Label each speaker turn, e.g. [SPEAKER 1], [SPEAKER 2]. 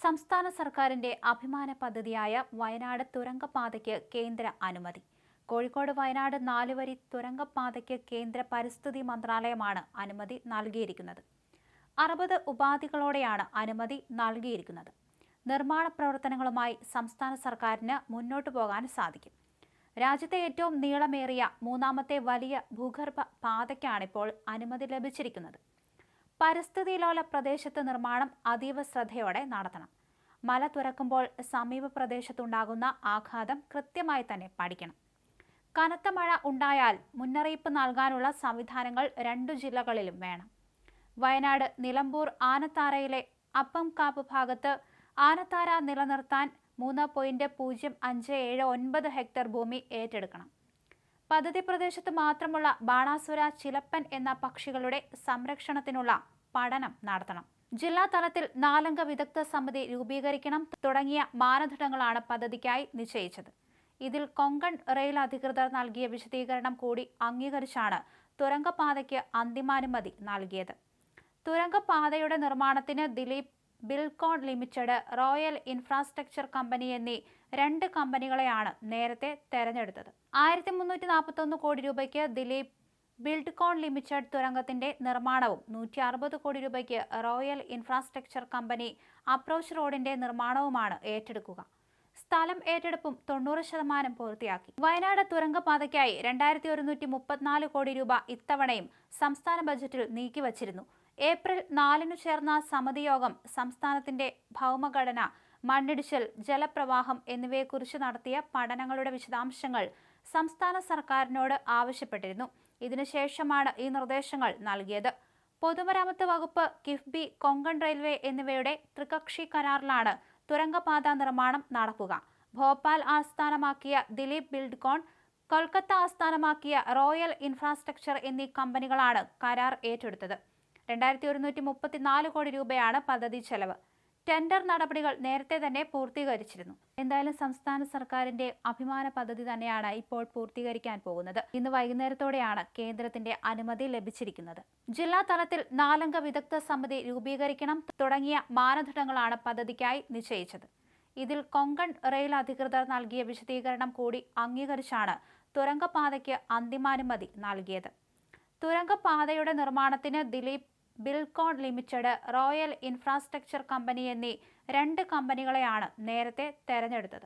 [SPEAKER 1] സംസ്ഥാന സർക്കാരിന്റെ അഭിമാന പദ്ധതിയായ വയനാട് തുരങ്കപാതയ്ക്ക് കേന്ദ്ര അനുമതി. കോഴിക്കോട് വയനാട് 4 വരി തുരങ്കപാതയ്ക്ക് കേന്ദ്ര പരിസ്ഥിതി മന്ത്രാലയമാണ് അനുമതി നൽകിയിരിക്കുന്നത്. 60 ഉപാധികളോടെയാണ് അനുമതി നൽകിയിരിക്കുന്നത്. നിർമ്മാണ പ്രവർത്തനങ്ങളുമായി സംസ്ഥാന സർക്കാരിന് മുന്നോട്ടു പോകാൻ സാധിക്കും. രാജ്യത്തെ ഏറ്റവും നീളമേറിയ 3ാമത്തെ വലിയ ഭൂഗർഭ പാതയ്ക്കാണിപ്പോൾ അനുമതി ലഭിച്ചിരിക്കുന്നത്. പരിസ്ഥിതിലോല പ്രദേശത്ത് നിർമ്മാണം അതീവ ശ്രദ്ധയോടെ നടത്തണം. മല തുറക്കുമ്പോൾ സമീപ പ്രദേശത്തുണ്ടാകുന്ന ആഘാതം കൃത്യമായി തന്നെ പഠിക്കണം. കനത്ത മഴ ഉണ്ടായാൽ മുന്നറിയിപ്പ് നൽകാനുള്ള സംവിധാനങ്ങൾ 2 ജില്ലകളിലും വേണം. വയനാട് നിലമ്പൂർ ആനത്താരയിലെ അപ്പംകാപ്പ് ഭാഗത്ത് ആനത്താര നിലനിർത്താൻ 3.0579 ഹെക്ടർ ഭൂമി ഏറ്റെടുക്കണം. പദ്ധതി പ്രദേശത്ത് മാത്രമുള്ള ബാണാസുര ചിലപ്പൻ എന്ന പക്ഷികളുടെ സംരക്ഷണത്തിനുള്ള പഠനം നടത്തണം. ജില്ലാ തലത്തിൽ 4 അംഗ വിദഗ്ധ സമിതി രൂപീകരിക്കണം തുടങ്ങിയ മാനദണ്ഡങ്ങളാണ് പദ്ധതിക്കായി നിശ്ചയിച്ചത്. ഇതിൽ കൊങ്കൺ റെയിൽ അധികൃതർ നൽകിയ വിശദീകരണം കൂടി അംഗീകരിച്ചാണ് തുരങ്കപാതയ്ക്ക് അന്തിമാനുമതി നൽകിയത്. തുരങ്കപാതയുടെ നിർമ്മാണത്തിന് Dilip Buildcon limited, royal infrastructure കമ്പനി എന്നീ 2 കമ്പനികളെയാണ് നേരത്തെ തെരഞ്ഞെടുത്തത്. 1341 കോടി രൂപയ്ക്ക് ദിലീപ് ബിൽഡ്കോൺ ലിമിറ്റഡ് തുരങ്കത്തിന്റെ നിർമ്മാണവും 160 കോടി രൂപയ്ക്ക് റോയൽ ഇൻഫ്രാസ്ട്രക്ചർ കമ്പനി അപ്രോച്ച് റോഡിന്റെ നിർമ്മാണവുമാണ് ഏറ്റെടുക്കുക. സ്ഥലം ഏറ്റെടുപ്പും 90% പൂർത്തിയാക്കി. വയനാട് തുരങ്കപാതയ്ക്കായി 2134 കോടി രൂപ ഇത്തവണയും സംസ്ഥാന ബജറ്റിൽ നീക്കിവച്ചിരുന്നു. ഏപ്രിൽ 4 ചേർന്ന സമിതി യോഗം സംസ്ഥാനത്തിന്റെ ഭൗമഘടന, മണ്ണിടിച്ചിൽ, ജലപ്രവാഹം എന്നിവയെക്കുറിച്ച് നടത്തിയ പഠനങ്ങളുടെ വിശദാംശങ്ങൾ സംസ്ഥാന സർക്കാരിനോട് ആവശ്യപ്പെട്ടിരുന്നു. ഇതിനുശേഷമാണ് ഈ നിർദ്ദേശങ്ങൾ നൽകിയത്. പൊതുമരാമത്ത് വകുപ്പ്, കിഫ്ബി, കൊങ്കൺ റെയിൽവേ എന്നിവയുടെ ത്രികക്ഷി കരാറിലാണ് തുരങ്കപാത നിർമ്മാണം നടക്കുക. ഭോപ്പാൽ ആസ്ഥാനമാക്കിയ ദിലീപ് ബിൽഡ്കോൺ, കൊൽക്കത്ത ആസ്ഥാനമാക്കിയ റോയൽ ഇൻഫ്രാസ്ട്രക്ചർ എന്നീ കമ്പനികളാണ് കരാർ ഏറ്റെടുത്തത്. 2134 കോടി രൂപയാണ് പദ്ധതി ചെലവ്. ടെൻഡർ നടപടികൾ നേരത്തെ തന്നെ പൂർത്തീകരിച്ചിരുന്നു. എന്തായാലും സംസ്ഥാന സർക്കാരിന്റെ അഭിമാന പദ്ധതി തന്നെയാണ് ഇപ്പോൾ പൂർത്തീകരിക്കാൻ പോകുന്നത്. ഇന്ന് വൈകുന്നേരത്തോടെയാണ് കേന്ദ്രത്തിന്റെ അനുമതി ലഭിച്ചിരിക്കുന്നത്. ജില്ലാ തലത്തിൽ 4 അംഗ വിദഗ്ധ സമിതി രൂപീകരിക്കണം തുടങ്ങിയ മാനദണ്ഡങ്ങളാണ് പദ്ധതിക്കായി നിശ്ചയിച്ചത്. ഇതിൽ കൊങ്കൺ റെയിൽ അധികൃതർ നൽകിയ വിശദീകരണം കൂടി അംഗീകരിച്ചാണ് തുരങ്കപാതയ്ക്ക് അന്തിമാനുമതി നൽകിയത്. തുരങ്കപാതയുടെ നിർമ്മാണത്തിന് Dilip Buildcon limited, royal infrastructure കമ്പനി എന്നീ 2 കമ്പനികളെയാണ് നേരത്തെ തെരഞ്ഞെടുത്തത്.